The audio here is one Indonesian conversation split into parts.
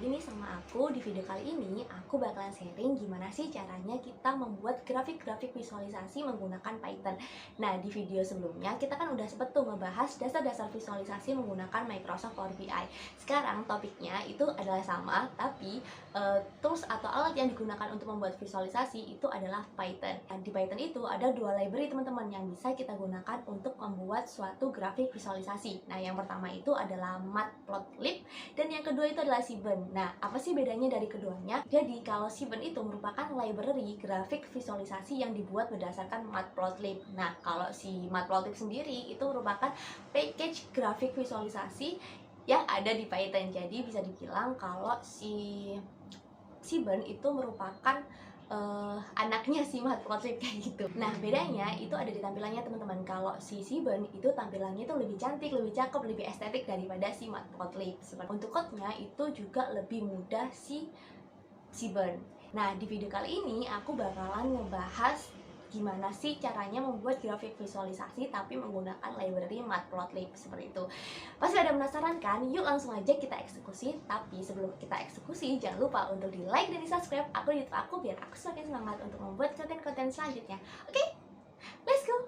lagi nih sama aku. Di video kali ini aku bakalan sharing gimana sih caranya kita membuat grafik-grafik visualisasi menggunakan Python. Nah, di video sebelumnya kita kan udah sempet tuh ngebahas dasar-dasar visualisasi menggunakan Microsoft Power BI. Sekarang topiknya itu adalah sama, tapi tools atau alat yang digunakan untuk membuat visualisasi itu adalah Python. Dan di Python itu ada dua library teman-teman yang bisa kita gunakan untuk membuat suatu grafik visualisasi. Nah, yang pertama itu adalah Matplotlib dan yang kedua itu adalah Seaborn. Nah, apa sih bedanya dari keduanya? Jadi, kalau Seaborn itu merupakan library grafik visualisasi yang dibuat berdasarkan Matplotlib. Nah, kalau si Matplotlib sendiri itu merupakan package grafik visualisasi yang ada di Python. Jadi, bisa dibilang kalau si Seaborn itu merupakan anaknya si Matplotlib kayak gitu. Nah, bedanya itu ada di tampilannya teman-teman. Kalau si Seaborn itu tampilannya itu lebih cantik, lebih cakep, lebih estetik daripada si Matplotlib. Untuk code-nya itu juga lebih mudah si Seaborn. Nah, di video kali ini aku bakalan ngebahas gimana sih caranya membuat grafik visualisasi tapi menggunakan library Matplotlib seperti itu. Pasti ada penasaran kan? Yuk langsung aja kita eksekusi. Tapi sebelum kita eksekusi, jangan lupa untuk di like dan di subscribe akun YouTube aku biar aku semakin semangat untuk membuat konten-konten selanjutnya. Oke? Let's go!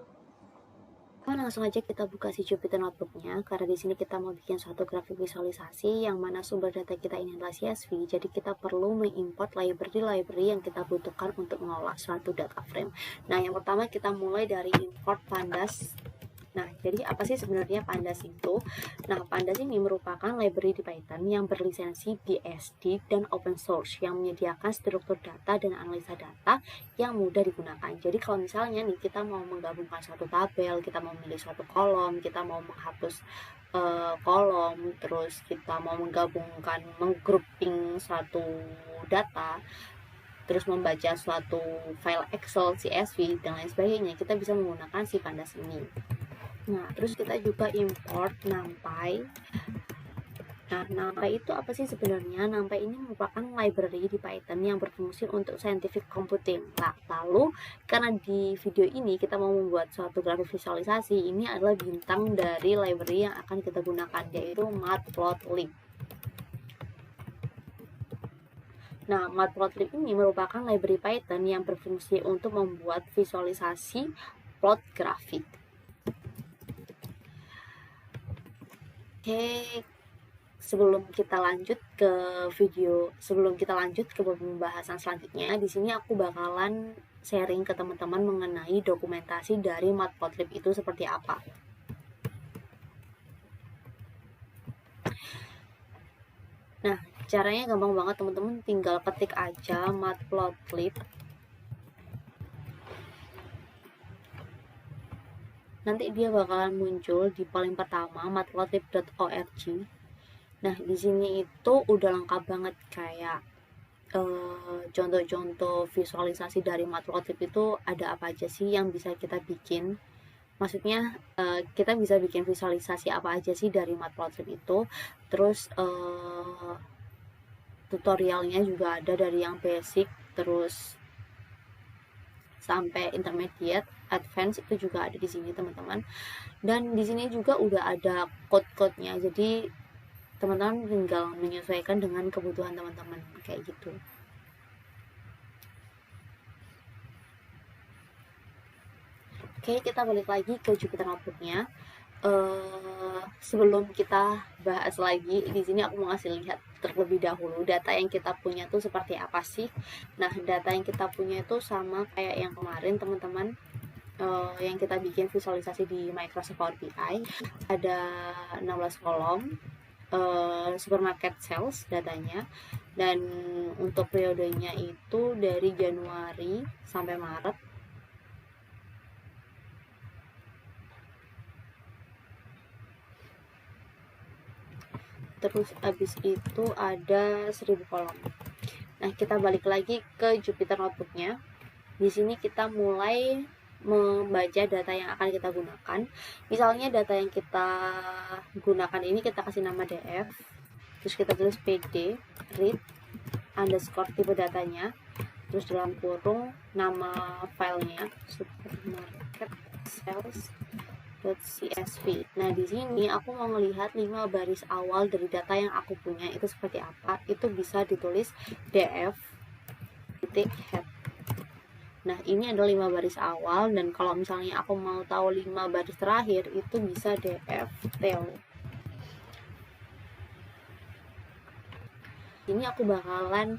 Langsung aja kita buka si Jupyter Notebooknya, karena di sini kita mau bikin suatu grafik visualisasi yang mana sumber data kita ini adalah CSV. Jadi kita perlu mengimport library yang kita butuhkan untuk mengolah suatu data frame. Nah, yang pertama kita mulai dari import pandas. Nah, jadi apa sih sebenarnya pandas itu? Nah, pandas ini merupakan library di Python yang berlisensi BSD dan open source yang menyediakan struktur data dan analisa data yang mudah digunakan. Jadi kalau misalnya nih kita mau menggabungkan suatu tabel, kita mau memilih suatu kolom, kita mau menghapus kolom, terus kita mau menggabungkan, menggrouping suatu data, terus membaca suatu file Excel, CSV, dan lain sebagainya, kita bisa menggunakan si pandas ini. Nah, terus kita juga import NumPy. Nah, NumPy itu apa sih sebenarnya? NumPy ini merupakan library di Python yang berfungsi untuk scientific computing. Nah, lalu karena di video ini kita mau membuat suatu grafik visualisasi, ini adalah bintang dari library yang akan kita gunakan, yaitu Matplotlib. Nah, Matplotlib ini merupakan library Python yang berfungsi untuk membuat visualisasi plot grafik. Oke, sebelum kita lanjut ke pembahasan selanjutnya, di sini aku bakalan sharing ke teman-teman mengenai dokumentasi dari Matplotlib itu seperti apa. Nah, caranya gampang banget teman-teman, tinggal ketik aja Matplotlib. Nanti dia bakalan muncul di paling pertama matplotlib.org. Nah, di sini itu udah lengkap banget kayak contoh-contoh visualisasi dari Matplotlib itu ada apa aja sih yang bisa kita bikin. Maksudnya kita bisa bikin visualisasi apa aja sih dari Matplotlib itu. Terus tutorialnya juga ada dari yang basic terus sampai intermediate, advance itu juga ada di sini teman-teman. Dan di sini juga udah ada code-code-nya. Jadi teman-teman tinggal menyesuaikan dengan kebutuhan teman-teman kayak gitu. Oke, kita balik lagi ke Jupyter Notebook-nya. Sebelum kita bahas lagi, di sini aku mau ngasih lihat terlebih dahulu data yang kita punya tuh seperti apa sih. Nah, data yang kita punya itu sama kayak yang kemarin teman-teman, yang kita bikin visualisasi di Microsoft Power BI. Ada 16 kolom, supermarket sales datanya, dan untuk periodenya itu dari Januari sampai Maret. Terus habis itu ada 1000 kolom. Nah, kita balik lagi ke Jupyter Notebook-nya. Di sini kita mulai membaca data yang akan kita gunakan. Misalnya data yang kita gunakan ini kita kasih nama df, terus kita tulis pd read underscore tipe datanya, terus dalam kurung nama filenya supermarket sales .csv. Nah, di sini aku mau melihat 5 baris awal dari data yang aku punya itu seperti apa. Itu bisa ditulis df titik head. Nah, ini adalah 5 baris awal, dan kalau misalnya aku mau tahu 5 baris terakhir itu bisa df tail. Ini aku bakalan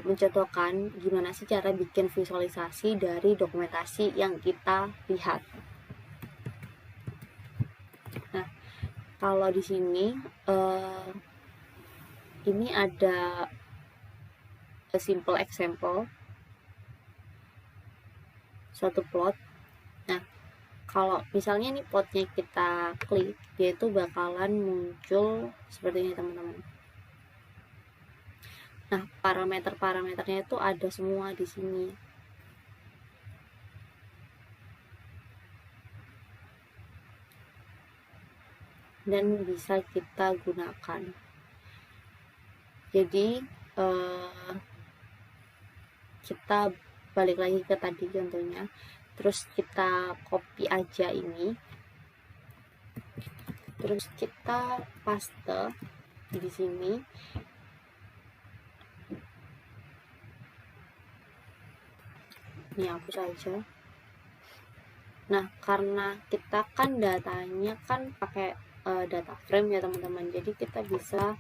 mencontohkan gimana sih cara bikin visualisasi dari dokumentasi yang kita lihat. Nah, kalau di sini ini ada a simple example, suatu plot. Nah, kalau misalnya nih plotnya kita klik, dia itu bakalan muncul seperti ini teman-teman. Nah, parameternya itu ada semua di sini. Dan bisa kita gunakan. Jadi kita balik lagi ke tadi contohnya, terus kita copy aja ini, terus kita paste di sini. Ini hapus aja. Nah, karena kita kan datanya kan pakai data frame ya teman-teman, jadi kita bisa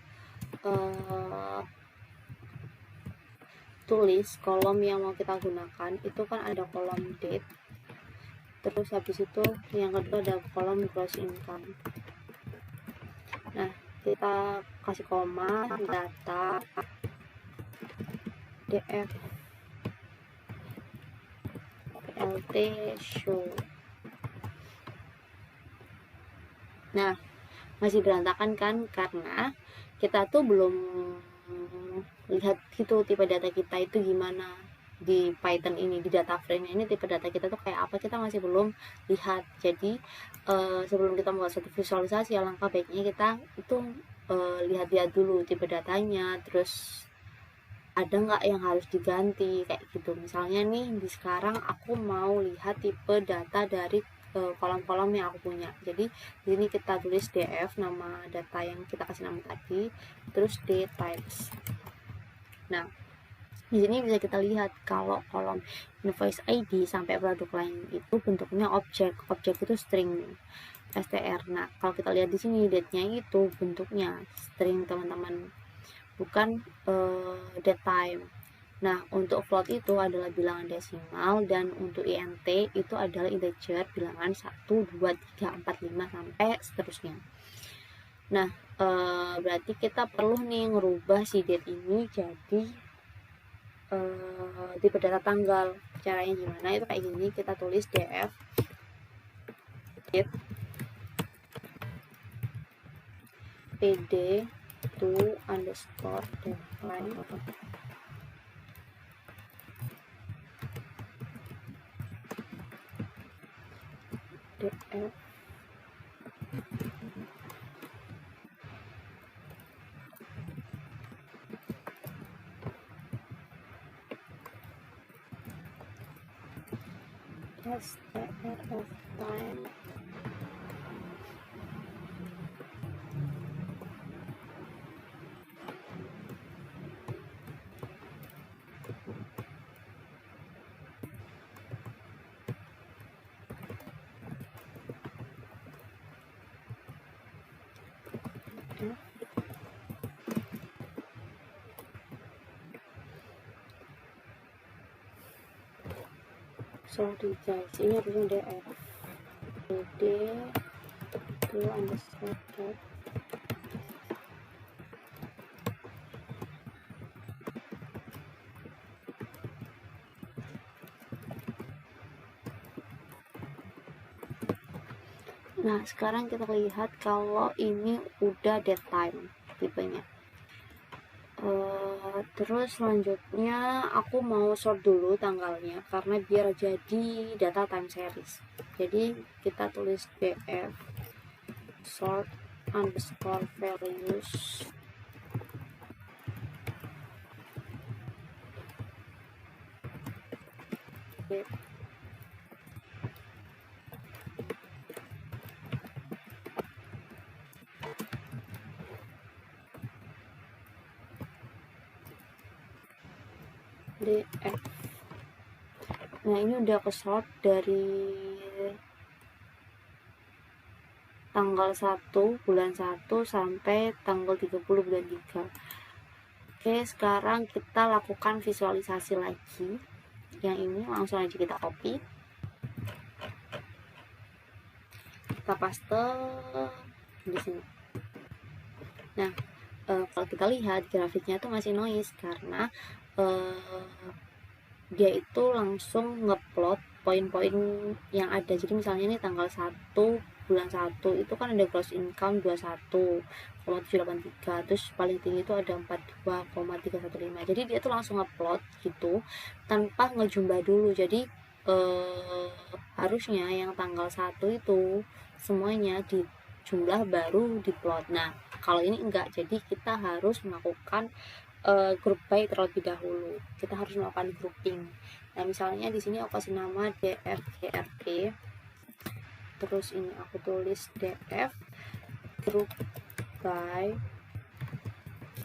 tulis kolom yang mau kita gunakan. Itu kan ada kolom date, terus habis itu yang kedua ada kolom gross income. Nah, kita kasih koma, data df plt show. Nah, masih berantakan kan, karena kita tuh belum lihat gitu tipe data kita itu gimana di Python ini, di data frame ini tipe data kita tuh kayak apa, kita masih belum lihat. Jadi sebelum kita membuat satu visualisasi, alangkah baiknya kita itu lihat-lihat dulu tipe datanya, terus ada nggak yang harus diganti kayak gitu. Misalnya nih di sekarang aku mau lihat tipe data dari kolom-kolom yang aku punya. Jadi di sini kita tulis df nama data yang kita kasih nama tadi, terus dtypes. Nah, di sini bisa kita lihat kalau kolom invoice ID sampai produk lain itu bentuknya objek itu string str. Nah, kalau kita lihat di sini date-nya itu bentuknya string teman-teman, bukan date time. Nah, untuk float itu adalah bilangan desimal, dan untuk int itu adalah integer bilangan 1, 2, 3, 4, 5 sampai seterusnya. Nah, berarti kita perlu nih ngerubah si date ini jadi tipe data tanggal. Caranya gimana? Itu kayak gini, kita tulis df date pd to underscore deadline df str of time. Sorry guys, ini harusnya df pd to underscore date. Nah, sekarang kita lihat kalau ini udah date time tipenya. Terus selanjutnya aku mau sort dulu tanggalnya karena biar jadi data time series. Jadi kita tulis df sort underscore values date DF. Nah, ini udah ke sort dari tanggal 1 bulan 1 sampai tanggal 30 bulan 3. Oke, sekarang kita lakukan visualisasi lagi. Yang ini langsung aja kita copy, kita paste di sini. Nah, kalau kita lihat grafiknya tuh masih noise karena dia itu langsung ngeplot poin-poin yang ada. Jadi misalnya ini tanggal 1 bulan 1 itu kan ada gross income 21,783, terus paling tinggi itu ada 42,315. Jadi dia tuh langsung ngeplot gitu tanpa ngejumlah dulu. Jadi harusnya yang tanggal 1 itu semuanya dijumlah baru diplot. Nah, kalau ini enggak, jadi kita harus melakukan group by terlebih dahulu. Kita harus melakukan grouping. Nah, misalnya di sini aku kasih nama DFGRP, terus ini aku tulis DF group by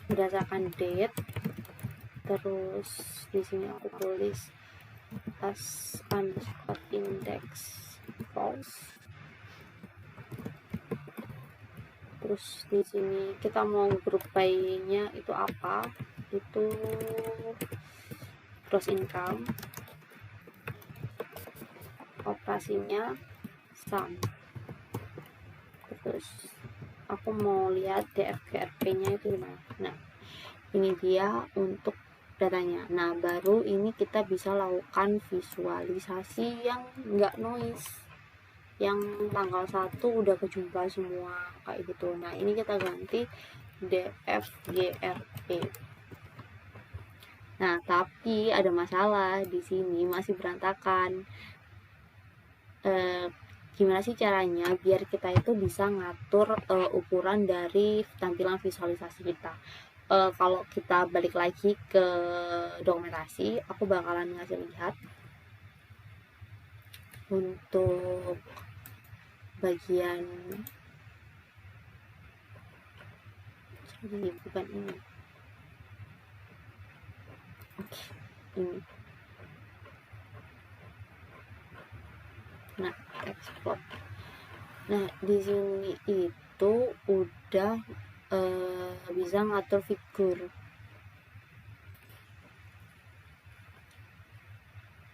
berdasarkan date, terus di sini aku tulis as underscore index false. Terus di sini kita mau grup by-nya itu apa? Itu gross income, operasinya sum. Terus aku mau lihat DFGRP-nya itu gimana. Nah, ini dia untuk datanya. Nah, baru ini kita bisa lakukan visualisasi yang enggak noise, yang tanggal 1 udah kejumlah semua kayak gitu. Nah, ini kita ganti DFGRP. Nah, tapi ada masalah di sini, masih berantakan. Gimana sih caranya biar kita itu bisa ngatur ukuran dari tampilan visualisasi kita? Kalau kita balik lagi ke dokumentasi, aku bakalan ngasih lihat untuk bagian ini, bukan ini. Oke, ini. Nah, export. Nah, di sini itu udah bisa ngatur figur.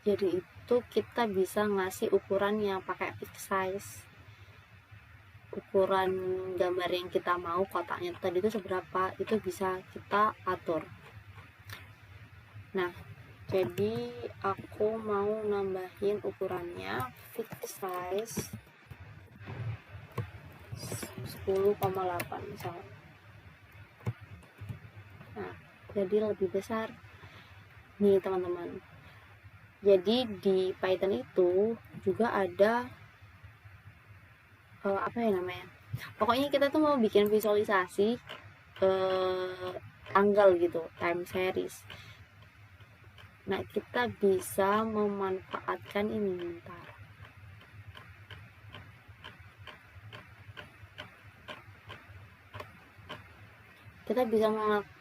Jadi itu kita bisa ngasih ukurannya pakai fixed size. Ukuran gambar yang kita mau, kotaknya tadi itu seberapa, itu bisa kita atur. Nah, jadi aku mau nambahin ukurannya fixed size 10,8 misalnya. Nah, jadi lebih besar nih teman-teman. Jadi di Python itu juga ada apa ya namanya, pokoknya kita tuh mau bikin visualisasi tanggal gitu, time series. Nah, kita bisa memanfaatkan ini, bentar. Kita bisa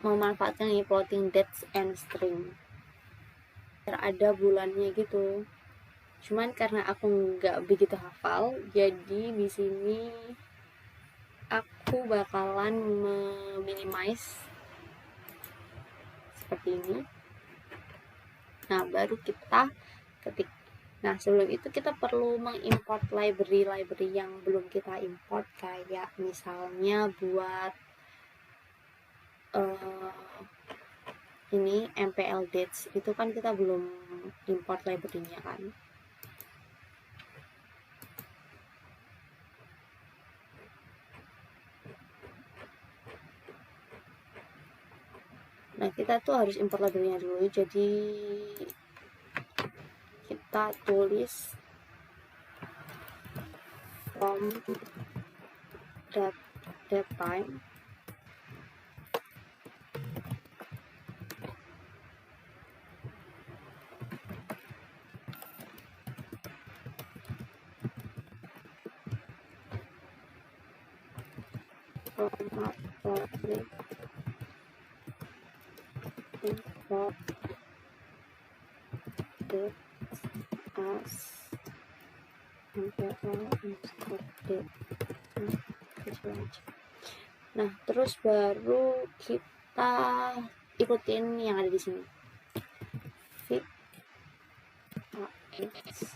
memanfaatkan ini plotting dates and string. Ada bulannya gitu. Cuman karena aku nggak begitu hafal, jadi di sini aku bakalan minimize seperti ini. Nah, baru kita ketik. Nah, sebelum itu kita perlu mengimport library yang belum kita import, kayak misalnya buat ini MPL dates itu kan kita belum import library-nya kan. Nah, kita tuh harus import library-nya dulu. Jadi kita tulis from that time format public import date as MPL underscore date. Nah, terus baru kita ikutin yang ada di sini. Fit AX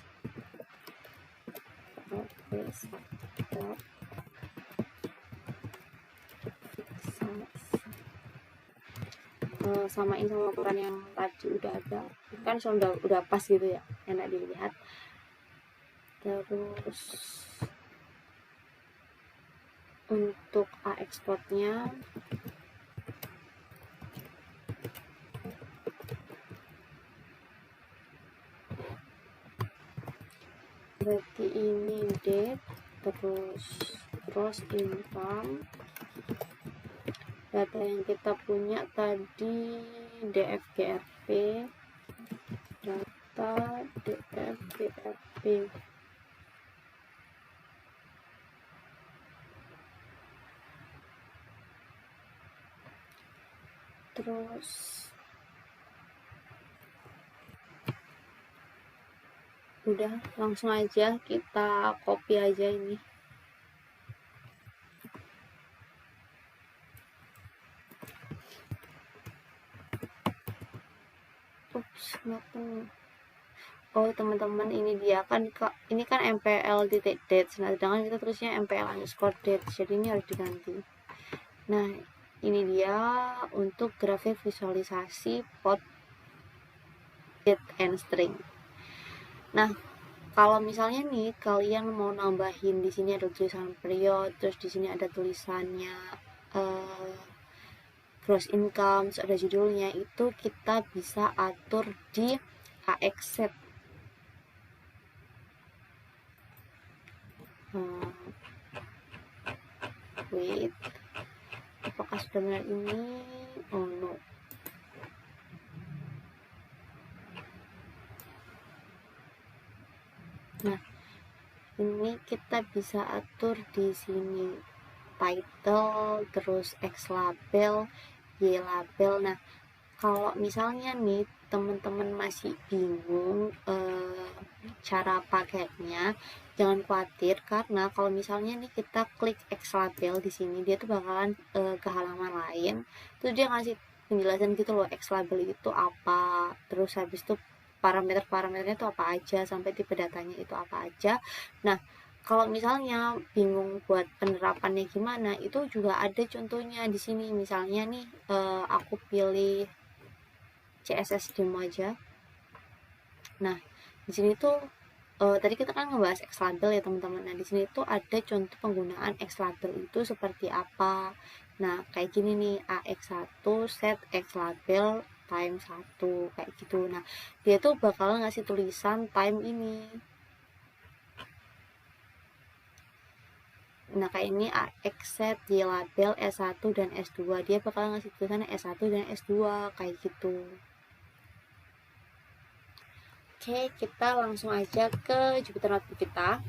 samain sama ukuran yang tadi udah ada kan, udah pas gitu ya, enak dilihat. Terus untuk A exportnya berarti ini date, terus gross income. Data yang kita punya tadi DFGRP, data DFGRP. Terus udah, langsung aja kita copy aja ini. Oh teman-teman, ini dia kan, ini kan MPL titik date, sedangkan kita terusnya MPL underscore date, jadi ini harus diganti. Nah, ini dia untuk grafik visualisasi pot date and string. Nah, kalau misalnya nih kalian mau nambahin, di sini ada tulisan period, terus di sini ada tulisannya gross income, terus ada judulnya, itu kita bisa atur di AX set. Wait, apakah sudah benar ini? Oh no. Nah, ini kita bisa atur di sini title, terus X label, Y label. Nah, kalau misalnya nih teman-teman masih bingung cara pakainya, jangan khawatir, karena kalau misalnya nih kita klik X label di sini, dia tuh bakalan ke halaman lain, terus dia ngasih penjelasan gitu loh, X label itu apa, terus habis itu parameternya itu apa aja, sampai tipe datanya itu apa aja. Nah, kalau misalnya bingung buat penerapannya gimana, itu juga ada contohnya di sini. Misalnya nih aku pilih CSS demo aja. Nah, di sini tuh tadi kita kan ngebahas X label ya teman-teman. Nah, di sini tuh ada contoh penggunaan X label itu seperti apa. Nah, kayak gini nih, AX1 set X label time 1 kayak gitu. Nah, dia tuh bakalan ngasih tulisan time ini. Nah, kayak ini AX set Y label S1 dan S2, dia bakalan ngasih tulisannya S1 dan S2 kayak gitu. Oke, kita langsung aja ke Jupyter Notebook kita.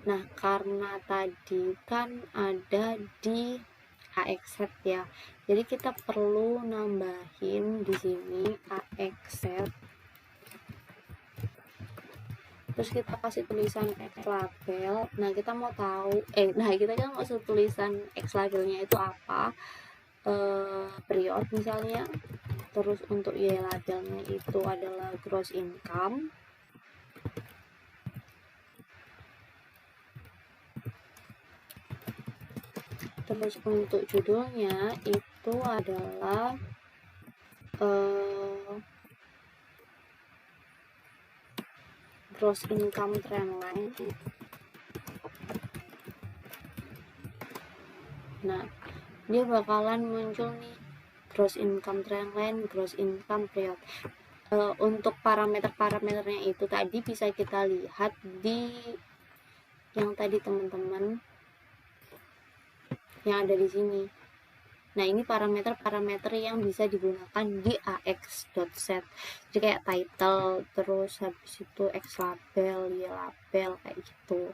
Nah, karena tadi kan ada di AX set ya, jadi kita perlu nambahin di sini AX set, terus kita kasih tulisan X label. Nah, kita mau tahu kita kan maksud tulisan X labelnya itu apa, period misalnya. Terus untuk Y labelnya itu adalah gross income. Terus untuk judulnya itu adalah gross income trendline. Nah, dia bakalan muncul nih gross income trendline, gross income period. Untuk parameternya itu tadi bisa kita lihat di yang tadi teman-teman, yang ada di sini. Nah, ini parameter yang bisa digunakan di AX.set. Jadi kayak title, terus habis itu X label, Y label kayak gitu.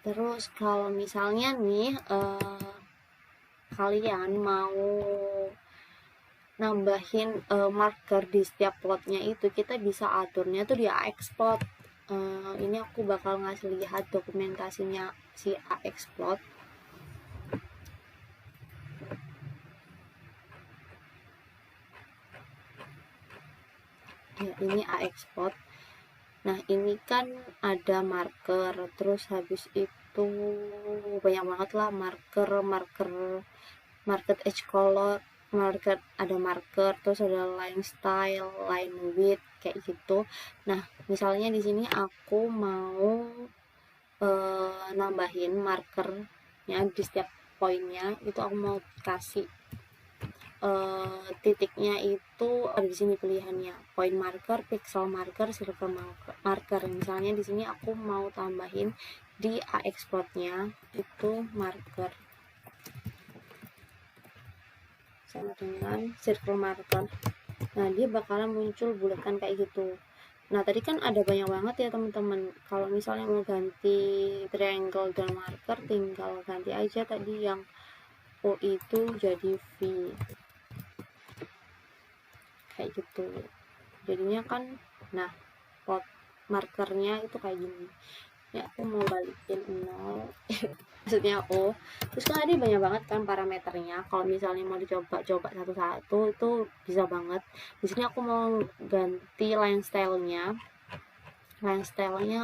Terus kalau misalnya nih kalian mau nambahin marker di setiap plotnya itu, kita bisa aturnya tuh di AXplot. Ini aku bakal ngasih lihat dokumentasinya si AXplot. Ya, ini AXplot. Nah, ini kan ada marker, terus habis itu banyak banget lah market edge color, ada marker, terus ada line style, line width, kayak gitu. Nah, misalnya di sini aku mau nambahin markernya di setiap poinnya, itu aku mau kasih titiknya itu ada di sini pilihannya, point marker, pixel marker, circle marker. Misalnya di sini aku mau tambahin di AXplot-nya itu marker sama dengan circle marker. Nah, dia bakalan muncul buletan kayak gitu. Nah, tadi kan ada banyak banget ya teman-teman. Kalau misalnya mau ganti triangle dan marker, tinggal ganti aja tadi yang O itu jadi V, kayak gitu. Jadinya kan, nah, plot markernya itu kayak gini. Ya, aku mau balikin 0 maksudnya O. Terus kan tadi banyak banget kan parameternya. Kalau misalnya mau dicoba-coba satu-satu itu bisa banget. Di sini aku mau ganti line stylenya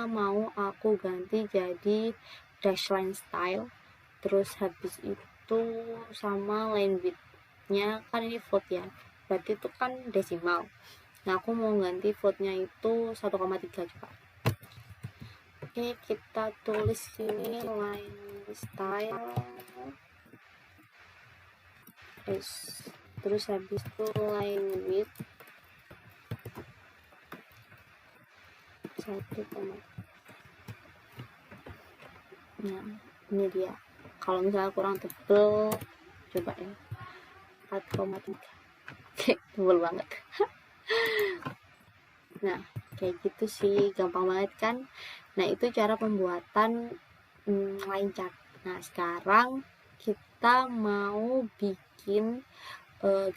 mau aku ganti jadi dash line style. Terus habis itu sama line width-nya kan ini float ya, berarti itu kan desimal. Nah, aku mau ganti floatnya itu 1,3 juga. Oke, kita tulis sini line style terus habis itu line width 1, nah ini dia. Kalau misalnya kurang tebel, coba ya 4,3. Oke, tebel banget. Nah, kayak gitu sih, gampang banget kan. Nah, itu cara pembuatan line chart. Nah, sekarang kita mau bikin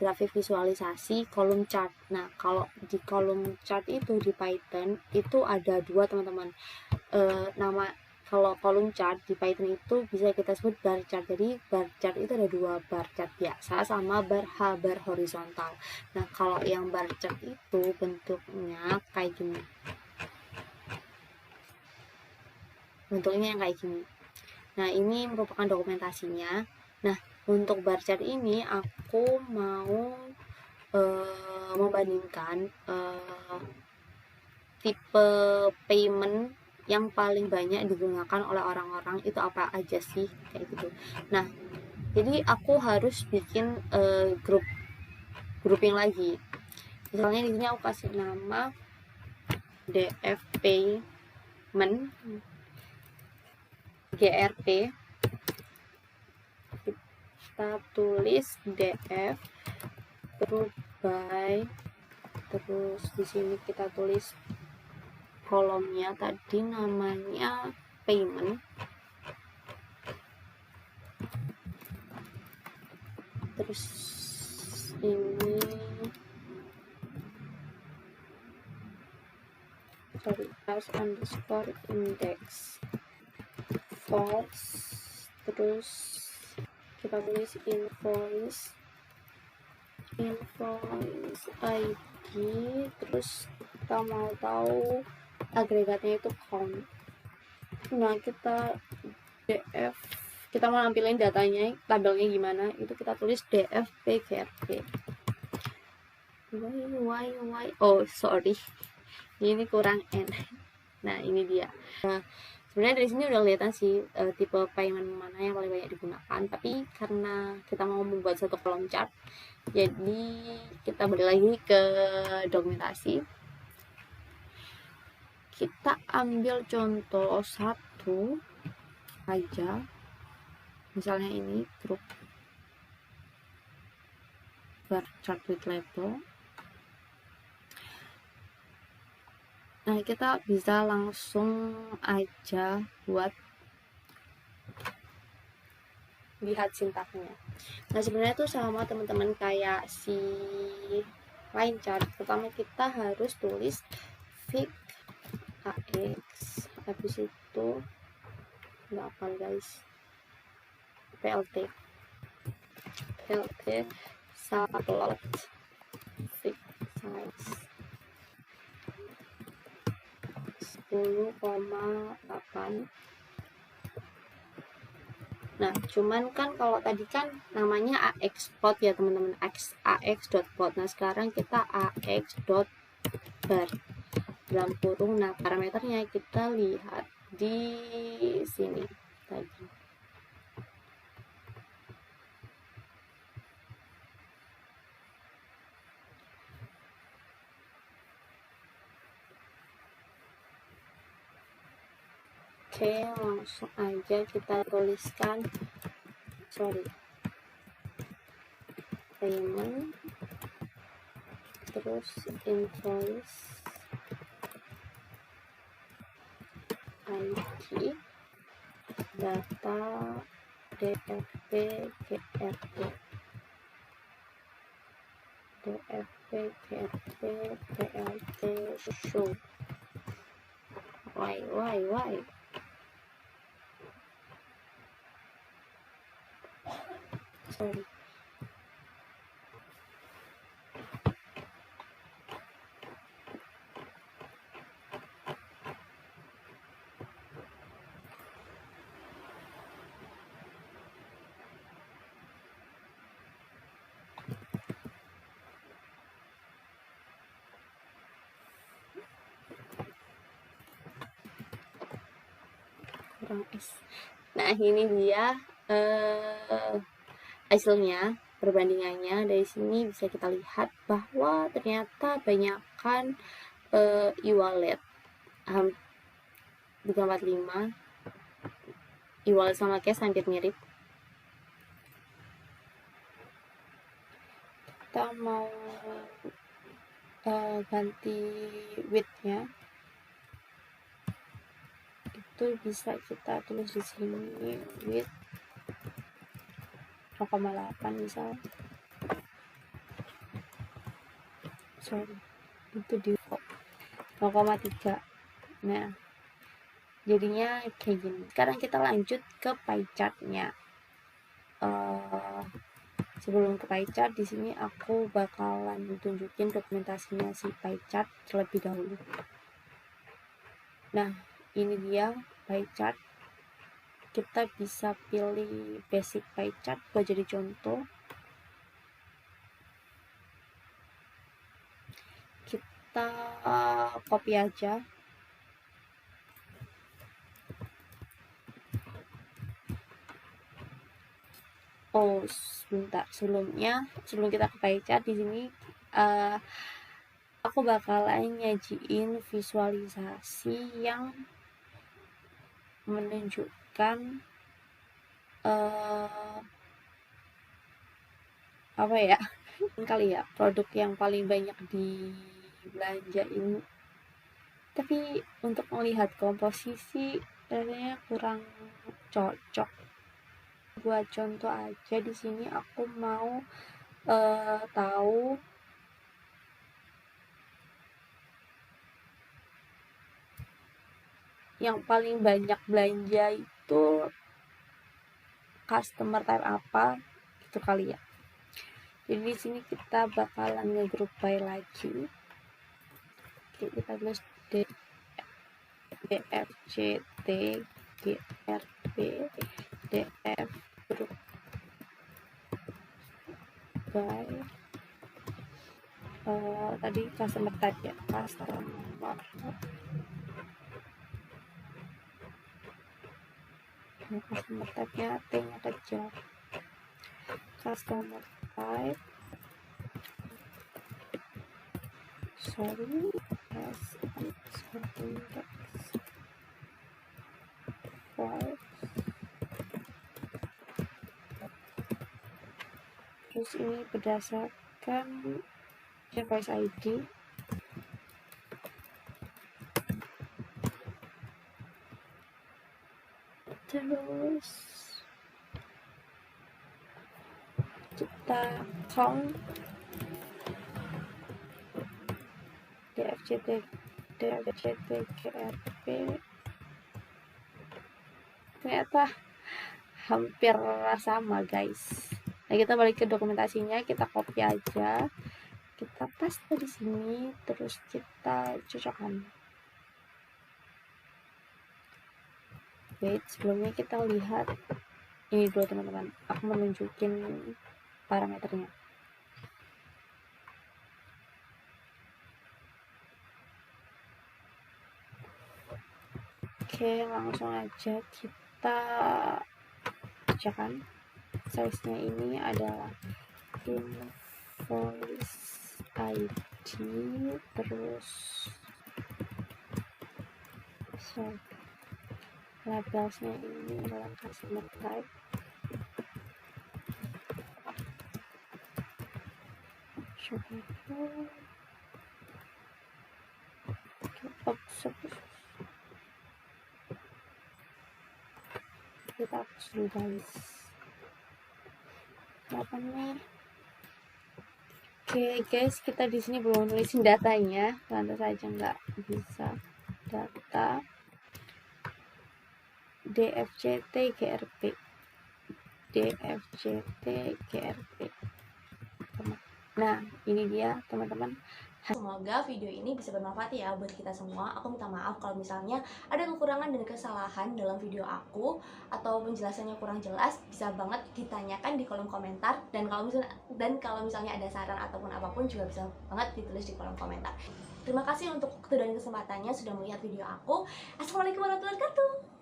grafik visualisasi kolom chart. Nah, kalau di kolom chart itu di Python itu ada dua teman-teman. Nama kalau kolom chart di Python itu bisa kita sebut bar chart. Jadi bar chart itu ada dua, bar chart biasa sama bar horizontal. Nah, kalau yang bar chart itu bentuknya kayak gini. Nah, ini merupakan dokumentasinya. Nah, untuk bar chart ini aku mau membandingkan tipe payment yang paling banyak digunakan oleh orang-orang itu apa aja sih, kayak gitu. Nah, jadi aku harus bikin grouping lagi. Misalnya di sini aku kasih nama DF payment GRP, kita tulis DF terus by, terus di sini kita tulis kolomnya tadi namanya payment, terus ini _index false, terus kita tulis invoice ID, terus kita mau tahu agregatnya itu count. Nah, kita mau nampilin datanya, tabelnya gimana, itu kita tulis df pgrp. Oh sorry, ini kurang n. Nah, ini dia. Nah, sebenarnya dari sini udah kelihatan sih tipe payment mana yang paling banyak digunakan, tapi karena kita mau membuat satu kolom chart, jadi kita balik lagi ke dokumentasi. Kita ambil contoh satu aja, misalnya ini grup bar chart with label. Nah, kita bisa langsung aja buat lihat sintaknya. Nah, sebenarnya tuh sama teman-teman kayak si line chart. Pertama kita harus tulis fig AX, habis itu nggak hafal guys, PLT subplot fig size 10,8. Nah, cuman kan kalau tadi kan namanya AX plot ya teman-teman, AX.plot. Nah, sekarang kita AX.bar dalam kurung. Nah, parameternya kita lihat di sini tadi. Oke, langsung aja kita tuliskan payment, terus invoice ID, data DFP GRP PLT show. Why sorry. Kurang S. Nah, ini dia hasilnya, perbandingannya. Dari sini bisa kita lihat bahwa ternyata banyakkan e-wallet 345, e-wallet sama cash hampir mirip. Kita mau ganti width-nya, itu bisa kita tulis di sini width 0,8 misal. Itu di 0,3. Nah, jadinya kayak gini. Sekarang kita lanjut ke pie chart-nya. Sebelum ke pie chart, di sini aku bakalan tunjukin dokumentasinya si pie chart terlebih dahulu. Nah, ini dia pie chart. Kita bisa pilih basic pie chart buat jadi contoh. Kita copy aja. Oh, sebentar, sebelum kita ke pie chart, di sini aku bakalan nyajiin visualisasi yang menunjukkan apa ya, kali ya, produk yang paling banyak dibelanjain. Tapi untuk melihat komposisi rasanya kurang cocok. Buat contoh aja, di sini aku mau tahu yang paling banyak belanja itu customer type apa, itu kali ya. Jadi di sini kita bakalan ngegroup by lagi. Oke, kita tulis DFCT GRP DF group by tadi customer type ya, customer type-nya T-nya kecil. Customer type as index 5. Terus ini berdasarkan invoice ID. Terus kita count DFCT GRP, ternyata hampir sama guys. Nah, kita balik ke dokumentasinya, kita copy aja, kita paste di sini, terus kita cocokkan. Wait, sebelumnya kita lihat ini dulu teman-teman, aku mau nunjukin parameternya. Oke, langsung aja kita bacakan. Size-nya ini adalah invoice ID, terus labelsnya ini adalah customer type, kita hapus dulu guys. Apa nih? Oke guys, kita di sini belum nulisin datanya, lantas saja nggak bisa. Data DFCT GRP, DFCT GRP. Nah, ini dia teman-teman. Semoga video ini bisa bermanfaat ya buat kita semua. Aku minta maaf kalau misalnya ada kekurangan dan kesalahan dalam video aku atau penjelasannya kurang jelas, bisa banget ditanyakan di kolom komentar, dan kalau misalnya ada saran ataupun apapun juga bisa banget ditulis di kolom komentar. Terima kasih untuk waktu dan kesempatannya sudah melihat video aku. Assalamualaikum warahmatullahi wabarakatuh.